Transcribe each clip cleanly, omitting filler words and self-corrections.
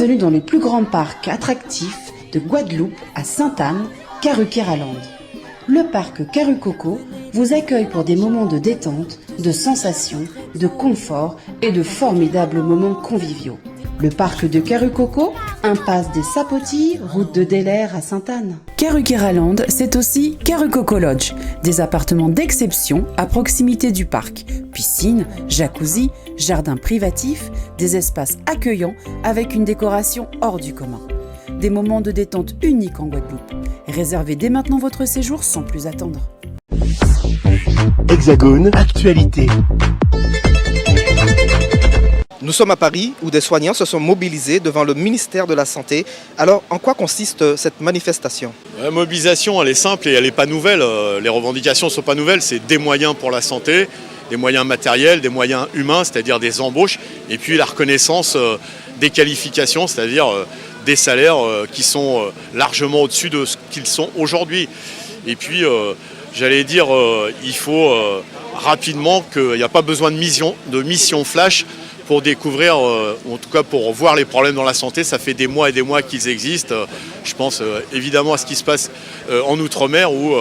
Bienvenue dans le plus grand parc attractif de Guadeloupe à Sainte-Anne, Karukéraland. Le parc Karucoco vous accueille pour des moments de détente, de sensations, de confort et de formidables moments conviviaux. Le parc de Karucoco, impasse des Sapotilles, route de Delair à Sainte-Anne. Karukéraland, c'est aussi Karucoco Lodge, des appartements d'exception à proximité du parc. Piscine, jacuzzi, jardin privatif, des espaces accueillants avec une décoration hors du commun. Des moments de détente uniques en Guadeloupe. Réservez dès maintenant votre séjour sans plus attendre. Hexagone, actualité. Nous sommes à Paris où des soignants se sont mobilisés devant le ministère de la Santé. Alors, en quoi consiste cette manifestation ? La mobilisation, elle est simple et elle n'est pas nouvelle. Les revendications ne sont pas nouvelles, c'est des moyens pour la santé, des moyens matériels, des moyens humains, c'est-à-dire des embauches, et puis la reconnaissance des qualifications, c'est-à-dire des salaires qui sont largement au-dessus de ce qu'ils sont aujourd'hui. Et puis, j'allais dire, il faut rapidement qu'il n'y a pas besoin de mission flash pour découvrir, en tout cas pour voir les problèmes dans la santé. Ça fait des mois et des mois qu'ils existent. Je pense évidemment à ce qui se passe en Outre-mer où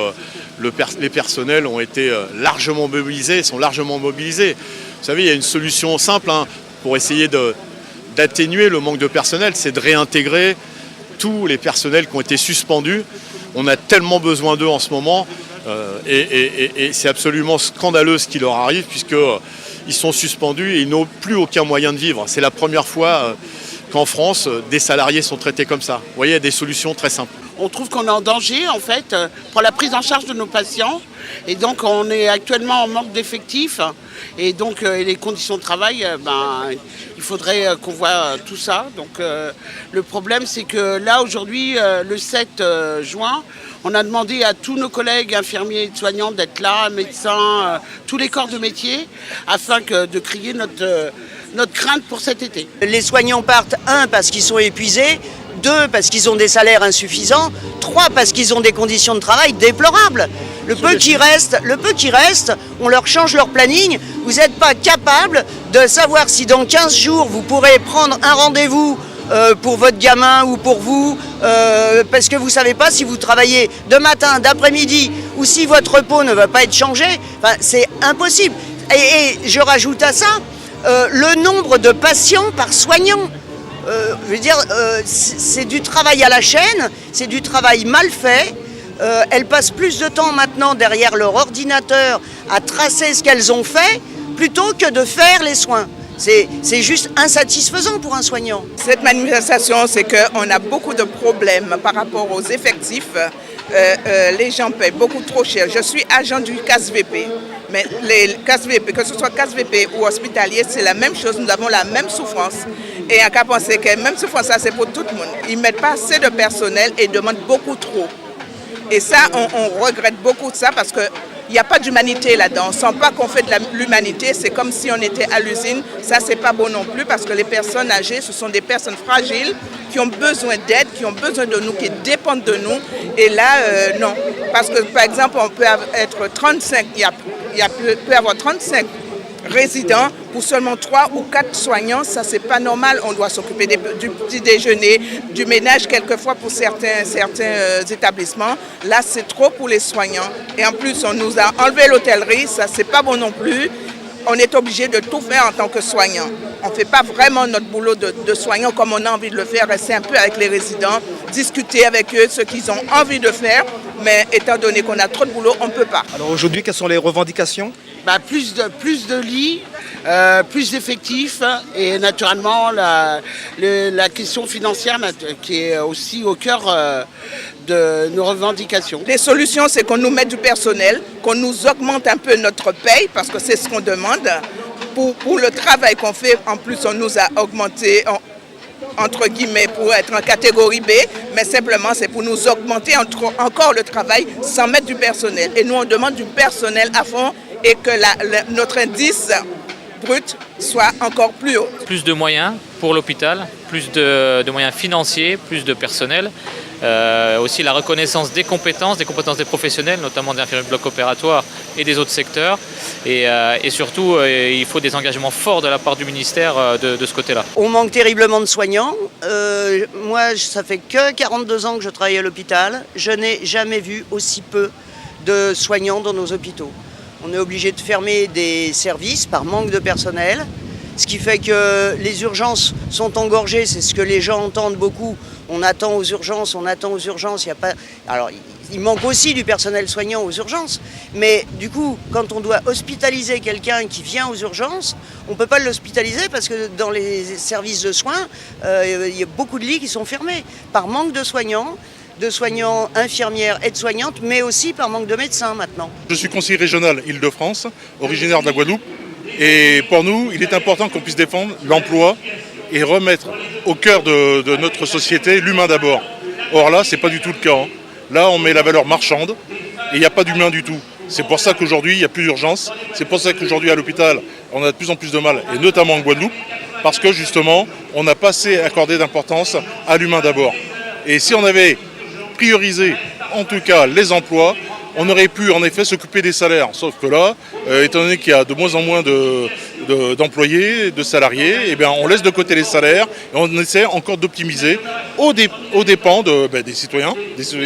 les personnels ont été largement mobilisés, sont largement mobilisés. Vous savez, il y a une solution simple pour essayer d'atténuer le manque de personnel, c'est de réintégrer tous les personnels qui ont été suspendus. On a tellement besoin d'eux en ce moment et c'est absolument scandaleux ce qui leur arrive puisqu'ils sont suspendus et ils n'ont plus aucun moyen de vivre. C'est la première fois qu'en France, des salariés sont traités comme ça. Vous voyez, il y a des solutions très simples. On trouve qu'on est en danger en fait pour la prise en charge de nos patients et donc on est actuellement en manque d'effectifs et donc les conditions de travail, il faudrait qu'on voit tout ça. Donc le problème c'est que là aujourd'hui, le 7 juin, on a demandé à tous nos collègues infirmiers et soignants d'être là, médecins, tous les corps de métier, afin de crier notre crainte pour cet été. Les soignants partent, 1, parce qu'ils sont épuisés, 2, parce qu'ils ont des salaires insuffisants, 3, parce qu'ils ont des conditions de travail déplorables. Le peu qui reste, on leur change leur planning. Vous n'êtes pas capable de savoir si dans 15 jours, vous pourrez prendre un rendez-vous pour votre gamin ou pour vous, parce que vous ne savez pas si vous travaillez de matin, d'après-midi, ou si votre repos ne va pas être changé. Enfin, c'est impossible. Et je rajoute à ça le nombre de patients par soignant. C'est du travail à la chaîne, c'est du travail mal fait. Elles passent plus de temps maintenant derrière leur ordinateur à tracer ce qu'elles ont fait plutôt que de faire les soins. C'est juste insatisfaisant pour un soignant. Cette manifestation, c'est qu'on a beaucoup de problèmes par rapport aux effectifs. Les gens payent beaucoup trop cher. Je suis agent du CASVP, mais les CASVP, que ce soit CASVP ou hospitalier, c'est la même chose. Nous avons la même souffrance. Et on a qu'à penser que même souffrance, ça c'est pour tout le monde. Ils ne mettent pas assez de personnel et demandent beaucoup trop. Et ça, on regrette beaucoup de ça parce que il n'y a pas d'humanité là-dedans. On ne sent pas qu'on fait de l'humanité. C'est comme si on était à l'usine. Ça, c'est pas bon non plus parce que les personnes âgées, ce sont des personnes fragiles qui ont besoin d'aide, qui ont besoin de nous, qui dépendent de nous. Et là, non. Parce que, par exemple, on peut être 35, peut avoir 35 résidents pour seulement 3 ou 4 soignants. Ça, c'est pas normal. On doit s'occuper du petit déjeuner, du ménage quelquefois pour certains établissements. Là, c'est trop pour les soignants. Et en plus, on nous a enlevé l'hôtellerie. Ça, c'est pas bon non plus. On est obligé de tout faire en tant que soignant. On ne fait pas vraiment notre boulot de soignant comme on a envie de le faire. Rester un peu avec les résidents, discuter avec eux ce qu'ils ont envie de faire. Mais étant donné qu'on a trop de boulot, on ne peut pas. Alors aujourd'hui, quelles sont les revendications ? Plus de lits, plus d'effectifs et naturellement la question financière qui est aussi au cœur de nos revendications. Les solutions, c'est qu'on nous mette du personnel, qu'on nous augmente un peu notre paye parce que c'est ce qu'on demande. Pour le travail qu'on fait, en plus on nous a augmenté entre guillemets pour être en catégorie B, mais simplement c'est pour nous augmenter encore le travail sans mettre du personnel. Et nous on demande du personnel à fond et que notre indice brut soit encore plus haut. Plus de moyens pour l'hôpital, plus de moyens financiers, plus de personnel aussi la reconnaissance des compétences des professionnels, notamment des infirmiers de bloc opératoire et des autres secteurs. Et surtout, il faut des engagements forts de la part du ministère de ce côté-là. On manque terriblement de soignants. Moi, ça fait que 42 ans que je travaille à l'hôpital. Je n'ai jamais vu aussi peu de soignants dans nos hôpitaux. On est obligé de fermer des services par manque de personnel, ce qui fait que les urgences sont engorgées, c'est ce que les gens entendent beaucoup. On attend aux urgences, il y a pas... Alors, il manque aussi du personnel soignant aux urgences, mais du coup, quand on doit hospitaliser quelqu'un qui vient aux urgences, on ne peut pas l'hospitaliser parce que dans les services de soins, il y a beaucoup de lits qui sont fermés par manque de soignants infirmières, aides-soignantes, mais aussi par manque de médecins maintenant. Je suis conseiller régional Île-de-France, originaire de la Guadeloupe, et pour nous, il est important qu'on puisse défendre l'emploi et remettre au cœur de notre société l'humain d'abord. Or là, ce n'est pas du tout le cas. Là, on met la valeur marchande et il n'y a pas d'humain du tout. C'est pour ça qu'aujourd'hui, il n'y a plus d'urgence. C'est pour ça qu'aujourd'hui, à l'hôpital, on a de plus en plus de mal, et notamment en Guadeloupe, parce que justement, on n'a pas assez accordé d'importance à l'humain d'abord. Et si on avait prioriser en tout cas les emplois, on aurait pu en effet s'occuper des salaires. Sauf que là, étant donné qu'il y a de moins en moins d'employés, de salariés, eh bien, on laisse de côté les salaires et on essaie encore d'optimiser aux dépens des citoyens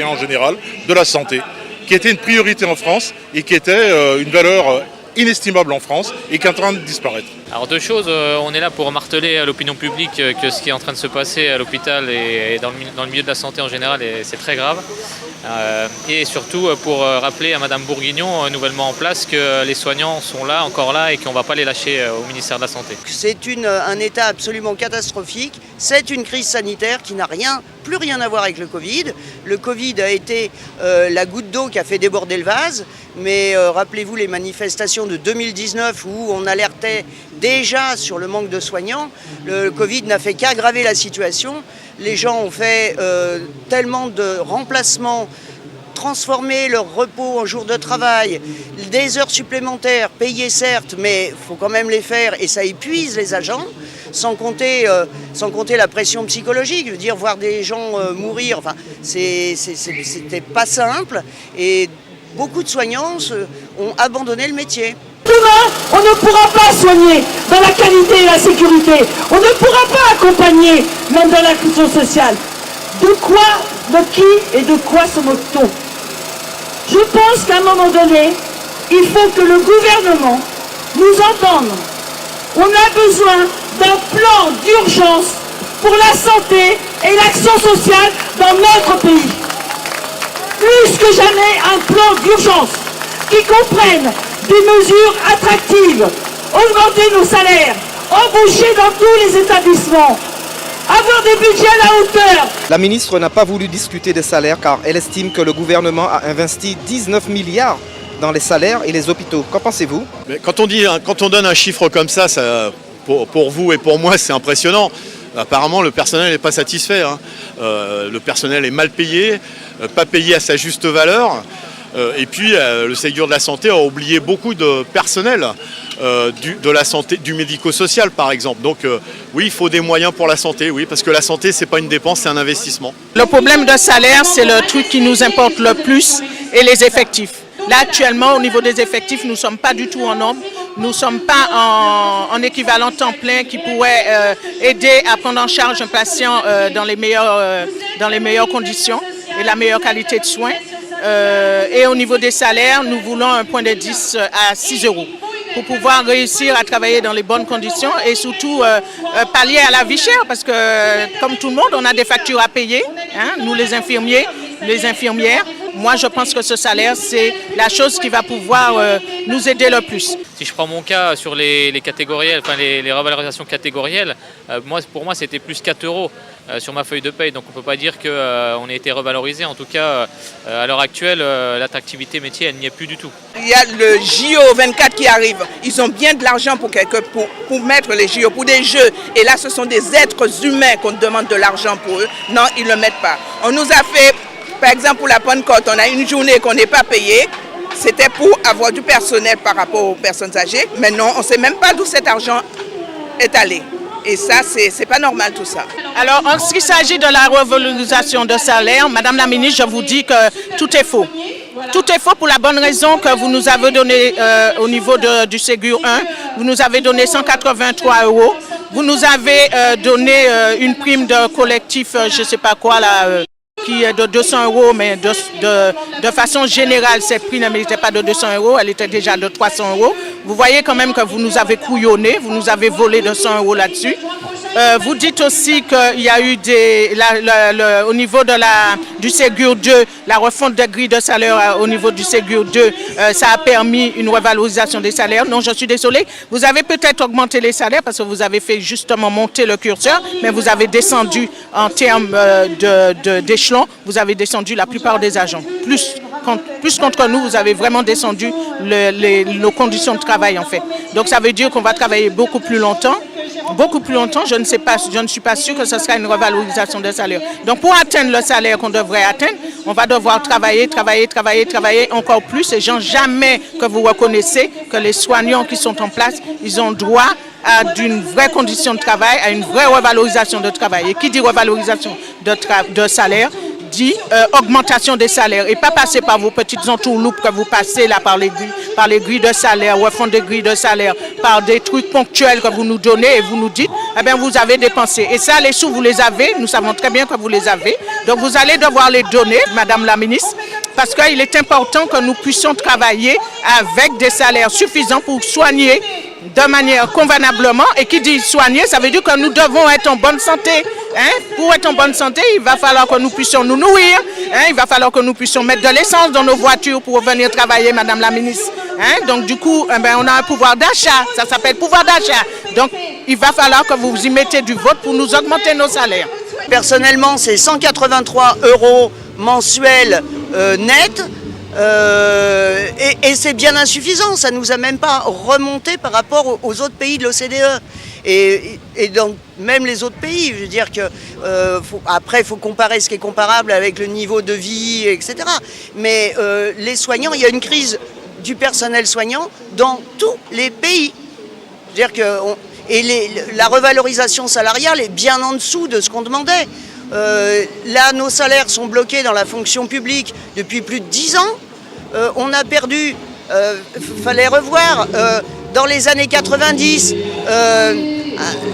en général, de la santé, qui était une priorité en France et qui était une valeur inestimable en France et qui est en train de disparaître. Alors deux choses, on est là pour marteler à l'opinion publique que ce qui est en train de se passer à l'hôpital et dans le milieu de la santé en général, c'est très grave. Et surtout pour rappeler à Madame Bourguignon, nouvellement en place, que les soignants sont là, encore là, et qu'on ne va pas les lâcher au ministère de la Santé. C'est un état absolument catastrophique. C'est une crise sanitaire qui n'a plus rien à voir avec le Covid. Le Covid a été la goutte d'eau qui a fait déborder le vase. Mais rappelez-vous les manifestations de 2019 où on alertait déjà sur le manque de soignants. Le Covid n'a fait qu'aggraver la situation. Les gens ont fait tellement de remplacements, transformer leur repos en jours de travail, des heures supplémentaires, payées certes, mais il faut quand même les faire et ça épuise les agents, sans compter la pression psychologique. Je veux dire, voir des gens mourir, enfin, c'était pas simple et beaucoup de soignants ont abandonné le métier. Demain, on ne pourra pas soigner dans la qualité et la sécurité. On ne pourra pas accompagner, même dans l'inclusion sociale. De qui et de quoi se moque-t-on? Je pense qu'à un moment donné, il faut que le gouvernement nous entende. On a besoin d'un plan d'urgence pour la santé et l'action sociale dans notre pays. Plus que jamais, un plan d'urgence qui comprenne des mesures attractives, augmenter nos salaires, embaucher dans tous les établissements, avoir des budgets à la hauteur. La ministre n'a pas voulu discuter des salaires car elle estime que le gouvernement a investi 19 milliards dans les salaires et les hôpitaux. Qu'en pensez-vous? Mais quand on donne un chiffre comme ça, pour vous et pour moi, c'est impressionnant. Apparemment, le personnel n'est pas satisfait. Le personnel est mal payé, pas payé à sa juste valeur. Et puis, le Ségur de la Santé a oublié beaucoup de personnel de la santé, du médico-social, par exemple. Donc, oui, il faut des moyens pour la santé, oui, parce que la santé, ce n'est pas une dépense, c'est un investissement. Le problème de salaire, c'est le truc qui nous importe le plus, et les effectifs. Là, actuellement, au niveau des effectifs, nous ne sommes pas du tout en nombre. Nous ne sommes pas en équivalent temps plein qui pourrait aider à prendre en charge un patient dans les meilleures conditions et la meilleure qualité de soins. Et au niveau des salaires, nous voulons un point d'indice à 6 € pour pouvoir réussir à travailler dans les bonnes conditions et surtout pallier à la vie chère parce que comme tout le monde, on a des factures à payer, nous les infirmiers, les infirmières. Moi, je pense que ce salaire, c'est la chose qui va pouvoir nous aider le plus. Si je prends mon cas sur les catégoriels, enfin les revalorisations catégorielles, pour moi, c'était plus 4 € sur ma feuille de paye. Donc, on ne peut pas dire qu'on a été revalorisé. En tout cas, à l'heure actuelle, l'attractivité métier, elle n'y est plus du tout. Il y a le JO 24 qui arrive. Ils ont bien de l'argent pour mettre les JO, pour des jeux. Et là, ce sont des êtres humains qu'on demande de l'argent pour eux. Non, ils ne le mettent pas. On nous a fait... Par exemple, pour la Pentecôte, on a une journée qu'on n'est pas payé. C'était pour avoir du personnel par rapport aux personnes âgées. Mais non, on ne sait même pas d'où cet argent est allé. Et ça, c'est pas normal tout ça. Alors, en ce qui s'agit de la revalorisation de salaire, Madame la ministre, je vous dis que tout est faux. Tout est faux pour la bonne raison que vous nous avez donné au niveau du Ségur 1, vous nous avez donné 183 €. Vous nous avez donné une prime de collectif, je ne sais pas quoi, là, qui est de 200 €, mais de façon générale, cette prime n'était pas de 200 €, elle était déjà de 300 €. Vous voyez quand même que vous nous avez couillonné, vous nous avez volé 200 € là-dessus. Vous dites aussi qu'il y a eu au niveau du Ségur 2, la refonte des grilles de salaire au niveau du Ségur 2, ça a permis une revalorisation des salaires. Non, je suis désolée. Vous avez peut-être augmenté les salaires parce que vous avez fait justement monter le curseur, mais vous avez descendu en termes d'échelon, vous avez descendu la plupart des agents. Plus contre nous, vous avez vraiment descendu nos conditions de travail en fait. Donc ça veut dire qu'on va travailler beaucoup plus longtemps. Je ne suis pas sûre que ce sera une revalorisation des salaires. Donc pour atteindre le salaire qu'on devrait atteindre, on va devoir travailler encore plus. Et jamais que vous reconnaissez que les soignants qui sont en place, ils ont droit à d'une vraie condition de travail, à une vraie revalorisation de travail. Et qui dit revalorisation de salaire, dit augmentation des salaires et pas passer par vos petites entourloupes que vous passez là par les grilles de salaire, refonte des grilles de salaire, par des trucs ponctuels que vous nous donnez et vous nous dites, eh bien vous avez dépensé. Et ça, les sous, vous les avez, nous savons très bien que vous les avez. Donc vous allez devoir les donner, Madame la ministre, parce qu'il est important que nous puissions travailler avec des salaires suffisants pour soigner de manière convenablement. Et qui dit soigner, ça veut dire que nous devons être en bonne santé. Pour être en bonne santé, il va falloir que nous puissions nous nourrir. Il va falloir que nous puissions mettre de l'essence dans nos voitures pour venir travailler, Madame la ministre. Donc du coup, on a un pouvoir d'achat. Ça s'appelle pouvoir d'achat. Donc il va falloir que vous y mettez du vote pour nous augmenter nos salaires. Personnellement, c'est 183 € mensuels net. Et c'est bien insuffisant, ça ne nous a même pas remonté par rapport aux autres pays de l'OCDE. Et donc même les autres pays, je veux dire que après il faut comparer ce qui est comparable avec le niveau de vie, etc. Mais les soignants, il y a une crise du personnel soignant dans tous les pays. Je veux dire que la revalorisation salariale est bien en dessous de ce qu'on demandait. Là, nos salaires sont bloqués dans la fonction publique depuis plus de 10 ans. On a perdu, fallait revoir, dans les années 90,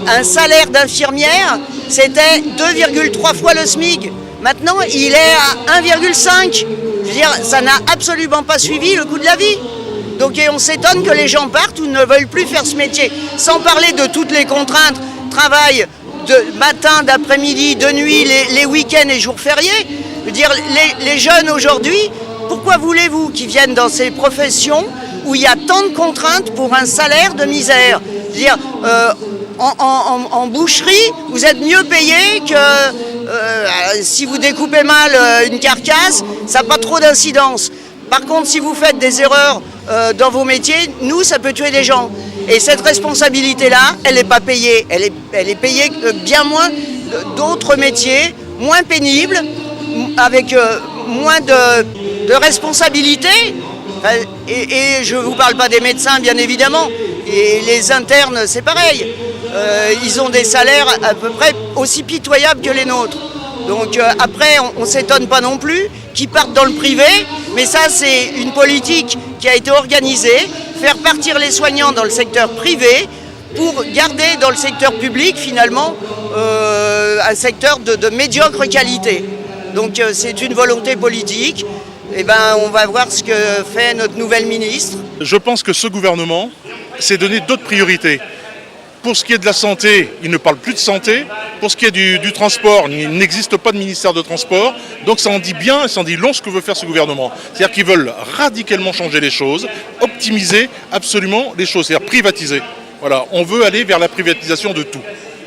un salaire d'infirmière, c'était 2,3 fois le SMIC. Maintenant, il est à 1,5. Je veux dire, ça n'a absolument pas suivi le coût de la vie. Donc, et on s'étonne que les gens partent ou ne veulent plus faire ce métier. Sans parler de toutes les contraintes, travail de matin, d'après-midi, de nuit, les week-ends et jours fériés. Je veux dire, les jeunes aujourd'hui, pourquoi voulez-vous qu'ils viennent dans ces professions où il y a tant de contraintes pour un salaire de misère? Je veux dire, en boucherie, vous êtes mieux payé que si vous découpez mal une carcasse, ça n'a pas trop d'incidence. Par contre, si vous faites des erreurs dans vos métiers, nous, ça peut tuer des gens. Et cette responsabilité-là, elle n'est pas payée. Elle est payée bien moins d'autres métiers, moins pénibles, avec moins de responsabilités. Et je ne vous parle pas des médecins, bien évidemment. Et les internes, c'est pareil. Ils ont des salaires à peu près aussi pitoyables que les nôtres. Donc après, on ne s'étonne pas non plus qu'ils partent dans le privé. Mais ça, c'est une politique qui a été organisée. Faire partir les soignants dans le secteur privé pour garder dans le secteur public, finalement, un secteur de médiocre qualité. Donc c'est une volonté politique. Eh ben, on va voir ce que fait notre nouvelle ministre. Je pense que ce gouvernement s'est donné d'autres priorités. Pour ce qui est de la santé, il ne parle plus de santé. Pour ce qui est du transport, il n'existe pas de ministère de transport. Donc ça en dit bien, ça en dit long ce que veut faire ce gouvernement. C'est-à-dire qu'ils veulent radicalement changer les choses, optimiser absolument les choses, c'est-à-dire privatiser. Voilà, on veut aller vers la privatisation de tout.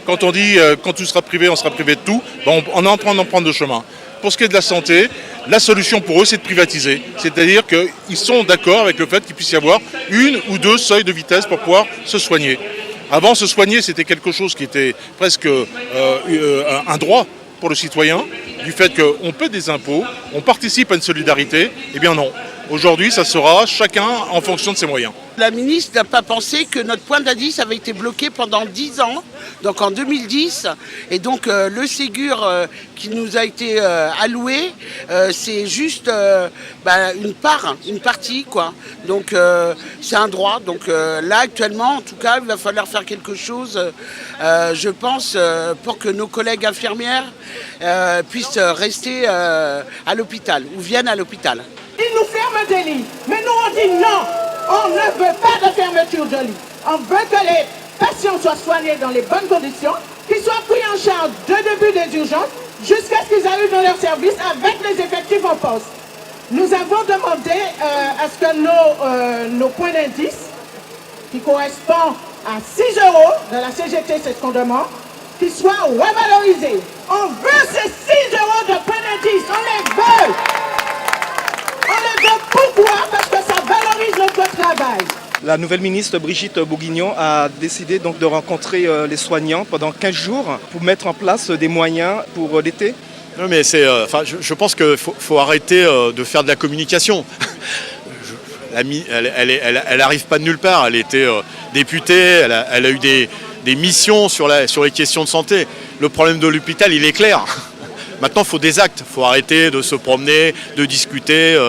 Quand on dit quand tout sera privé, on sera privé de tout, ben on est en train d'en prendre le chemin. Pour ce qui est de la santé, la solution pour eux, c'est de privatiser. C'est-à-dire qu'ils sont d'accord avec le fait qu'il puisse y avoir une ou deux seuils de vitesse pour pouvoir se soigner. Avant, se soigner, c'était quelque chose qui était presque un droit pour le citoyen, du fait qu'on paie des impôts, on participe à une solidarité. Eh bien non. Aujourd'hui, ça sera chacun en fonction de ses moyens. La ministre n'a pas pensé que notre point d'indice avait été bloqué pendant 10 ans, donc en 2010. Et donc le Ségur qui nous a été alloué, c'est juste une partie, quoi. Donc c'est un droit. Donc là actuellement, en tout cas, il va falloir faire quelque chose, je pense, pour que nos collègues infirmières puissent rester à l'hôpital ou viennent à l'hôpital. Ils nous ferment des lits, mais nous on dit non, on ne veut pas de fermeture de lits. On veut que les patients soient soignés dans les bonnes conditions, qu'ils soient pris en charge de début des urgences jusqu'à ce qu'ils arrivent dans leur service avec les effectifs en poste. Nous avons demandé à ce que nos points d'indice, qui correspondent à 6 € de la CGT, c'est ce qu'on demande, qu'ils soient revalorisés. On veut ces 6 € de points d'indice, on les veut. On les veut pourquoi? Parce que ça valorise notre travail. La nouvelle ministre Brigitte Bourguignon a décidé donc de rencontrer les soignants pendant 15 jours pour mettre en place des moyens pour l'été. Non mais je pense qu'il faut arrêter de faire de la communication. Elle n'arrive pas de nulle part. Elle était députée, elle a eu des missions sur les questions de santé. Le problème de l'hôpital, il est clair. Maintenant, il faut des actes. Il faut arrêter de se promener, de discuter.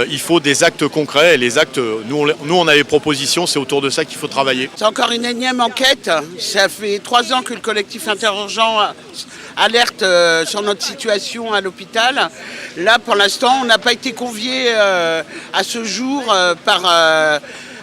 Il faut des actes concrets. Et les actes, nous, on a des propositions. C'est autour de ça qu'il faut travailler. C'est encore une énième enquête. Ça fait 3 ans que le collectif interurgent alerte sur notre situation à l'hôpital. Là, pour l'instant, on n'a pas été conviés à ce jour par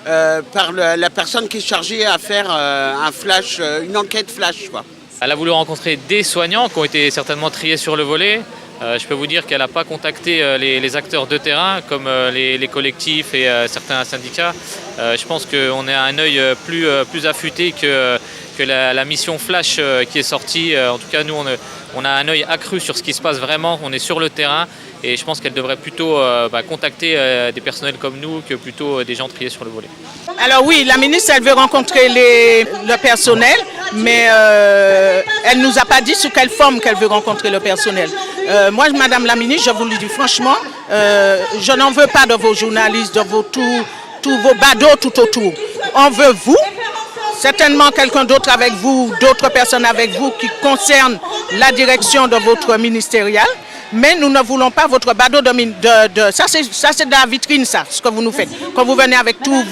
la personne qui est chargée à faire une enquête flash, quoi. Elle a voulu rencontrer des soignants qui ont été certainement triés sur le volet. Je peux vous dire qu'elle n'a pas contacté les acteurs de terrain comme les collectifs et certains syndicats. Je pense qu'on a un œil plus affûté que la mission Flash qui est sortie. En tout cas, nous, on a un œil accru sur ce qui se passe vraiment. On est sur le terrain et je pense qu'elle devrait plutôt contacter des personnels comme nous que plutôt des gens triés sur le volet. Alors oui, la ministre, elle veut rencontrer le personnel, mais elle ne nous a pas dit sous quelle forme qu'elle veut rencontrer le personnel. Moi, Madame la ministre, je vous le dis franchement, je n'en veux pas de vos journalistes, de tous vos badauds tout autour. On veut vous, certainement quelqu'un d'autre avec vous, d'autres personnes avec vous qui concernent la direction de votre ministériel. Mais nous ne voulons pas votre badaud ça c'est de la vitrine, ça, ce que vous nous faites. Quand vous venez avec tous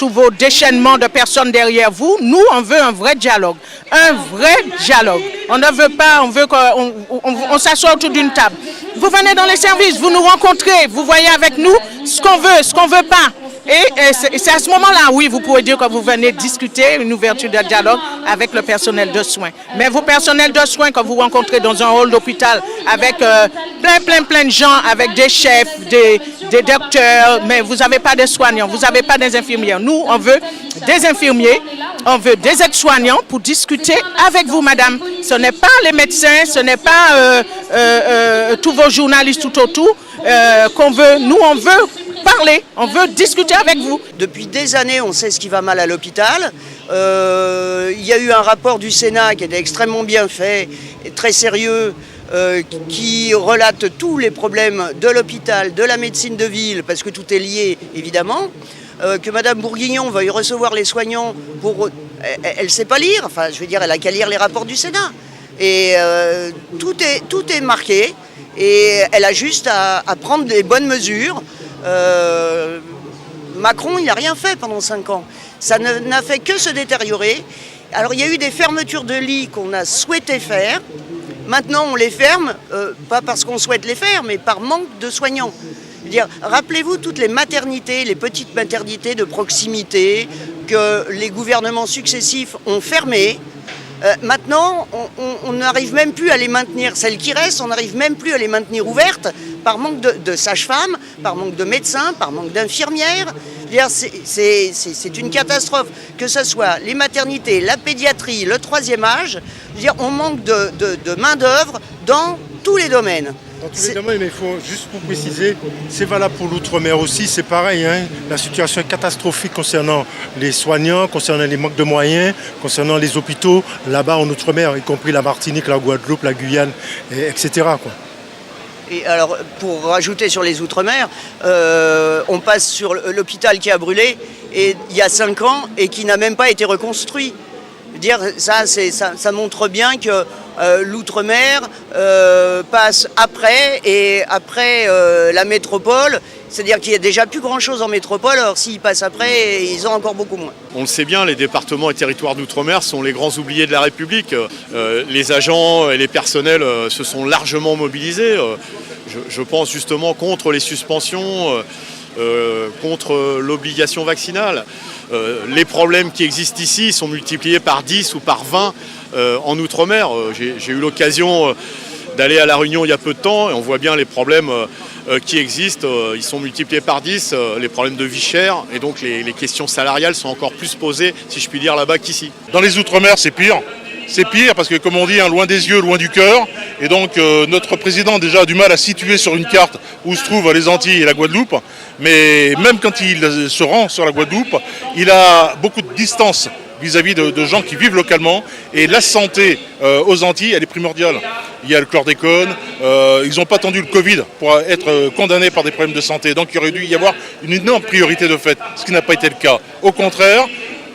vos déchaînements de personnes derrière vous, nous, on veut un vrai dialogue. Un vrai dialogue. On ne veut pas, on veut qu'on s'assoie autour d'une table. Vous venez dans les services, vous nous rencontrez, vous voyez avec nous ce qu'on veut pas. Et c'est à ce moment-là, oui, vous pouvez dire que vous venez discuter une ouverture de dialogue avec le personnel de soins. Mais vos personnels de soins que vous rencontrez dans un hall d'hôpital avec plein de gens, avec des chefs, des docteurs, mais vous n'avez pas de soignants, vous n'avez pas des infirmières. Nous, on veut des infirmiers, on veut des aides-soignants pour discuter avec vous, madame. Ce n'est pas les médecins, ce n'est pas tous vos journalistes tout autour qu'on veut. Nous, on veut parler, on veut discuter avec vous. Depuis des années, on sait ce qui va mal à l'hôpital. Il y a eu un rapport du Sénat qui était extrêmement bien fait, et très sérieux, qui relate tous les problèmes de l'hôpital, de la médecine de ville, parce que tout est lié, évidemment. Que Madame Bourguignon veuille recevoir les soignants elle ne sait pas lire, enfin, je veux dire, elle n'a qu'à lire les rapports du Sénat. Et tout est marqué, et elle a juste à prendre des bonnes mesures. Macron, il n'a rien fait pendant 5 ans. Ça n'a fait que se détériorer. Alors, il y a eu des fermetures de lits qu'on a souhaité faire. Maintenant, on les ferme, pas parce qu'on souhaite les faire, mais par manque de soignants. Je veux dire, rappelez-vous toutes les maternités, les petites maternités de proximité que les gouvernements successifs ont fermées. Maintenant, on n'arrive même plus à les maintenir. Celles qui restent, on n'arrive même plus à les maintenir ouvertes par manque de sages-femmes, par manque de médecins, par manque d'infirmières. C'est une catastrophe. Que ce soit les maternités, la pédiatrie, le 3e âge, je veux dire, on manque de main-d'œuvre dans tous les domaines. Dans tous les domaines, mais il faut juste pour préciser, c'est valable pour l'outre-mer aussi, c'est pareil. Hein, la situation est catastrophique concernant les soignants, concernant les manques de moyens, concernant les hôpitaux, là-bas en outre-mer, y compris la Martinique, la Guadeloupe, la Guyane, etc. quoi. Et alors, pour rajouter sur les Outre-mer, on passe sur l'hôpital qui a brûlé il y a 5 ans et qui n'a même pas été reconstruit. Dire ça montre bien que l'outre-mer passe après la métropole, c'est-à-dire qu'il n'y a déjà plus grand-chose en métropole, alors s'ils passent après, ils ont encore beaucoup moins. On le sait bien, les départements et territoires d'outre-mer sont les grands oubliés de la République. Les agents et les personnels se sont largement mobilisés, je pense justement contre les suspensions, contre l'obligation vaccinale. Les problèmes qui existent ici sont multipliés par 10 ou par 20 en Outre-mer. J'ai eu l'occasion d'aller à La Réunion il y a peu de temps et on voit bien les problèmes qui existent. Ils sont multipliés par 10, les problèmes de vie chère et donc les questions salariales sont encore plus posées, si je puis dire, là-bas qu'ici. Dans les Outre-mer, c'est pire. C'est pire parce que, comme on dit, loin des yeux, loin du cœur. Et donc, notre président déjà a du mal à situer sur une carte où se trouvent les Antilles et la Guadeloupe. Mais même quand il se rend sur la Guadeloupe, il a beaucoup de distance vis-à-vis de gens qui vivent localement. Et la santé aux Antilles, elle est primordiale. Il y a le chlordécone, ils n'ont pas attendu le Covid pour être condamnés par des problèmes de santé. Donc, il aurait dû y avoir une énorme priorité de fait, ce qui n'a pas été le cas. Au contraire,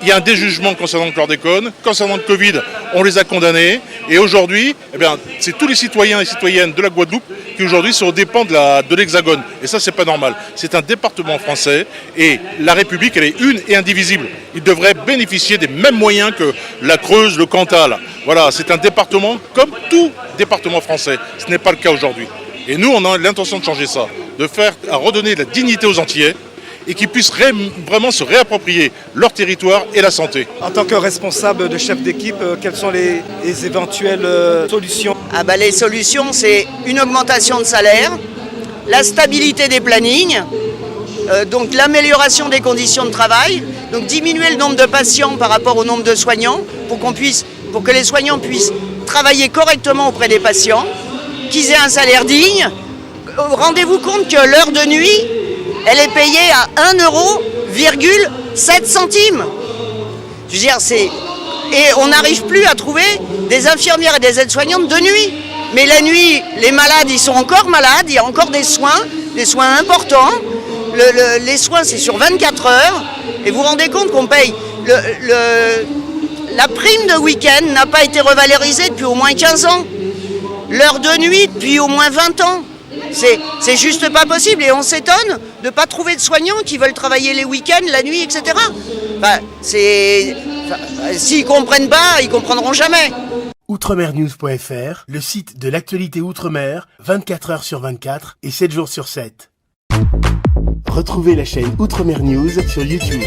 il y a un déjugement concernant le chlordécone. Concernant le Covid, on les a condamnés. Et aujourd'hui, c'est tous les citoyens et citoyennes de la Guadeloupe qui aujourd'hui sont aux dépens de l'Hexagone. Et ça, c'est pas normal. C'est un département français et la République, elle est une et indivisible. Il devrait bénéficier des mêmes moyens que la Creuse, le Cantal. Voilà, c'est un département comme tout département français. Ce n'est pas le cas aujourd'hui. Et nous, on a l'intention de changer ça, de redonner de la dignité aux Antillais et qu'ils puissent vraiment se réapproprier leur territoire et la santé. En tant que responsable de chef d'équipe, quelles sont les éventuelles solutions ? Les solutions, c'est une augmentation de salaire, la stabilité des plannings, donc l'amélioration des conditions de travail, donc diminuer le nombre de patients par rapport au nombre de soignants pour que les soignants puissent travailler correctement auprès des patients, qu'ils aient un salaire digne. Rendez-vous compte que l'heure de nuit, elle est payée à 1,07 €. Je veux dire, et on n'arrive plus à trouver des infirmières et des aides-soignantes de nuit. Mais la nuit, les malades, ils sont encore malades, il y a encore des soins importants. Les soins, c'est sur 24 heures. Et vous vous rendez compte qu'on paye... La prime de week-end n'a pas été revalorisée depuis au moins 15 ans. L'heure de nuit, depuis au moins 20 ans. C'est juste pas possible et on s'étonne de ne pas trouver de soignants qui veulent travailler les week-ends, la nuit, etc. S'ils ne comprennent pas, ils ne comprendront jamais. Outremernews.fr, le site de l'actualité Outre-mer, 24 heures sur 24 et 7 jours sur 7. Retrouvez la chaîne Outremer News sur YouTube.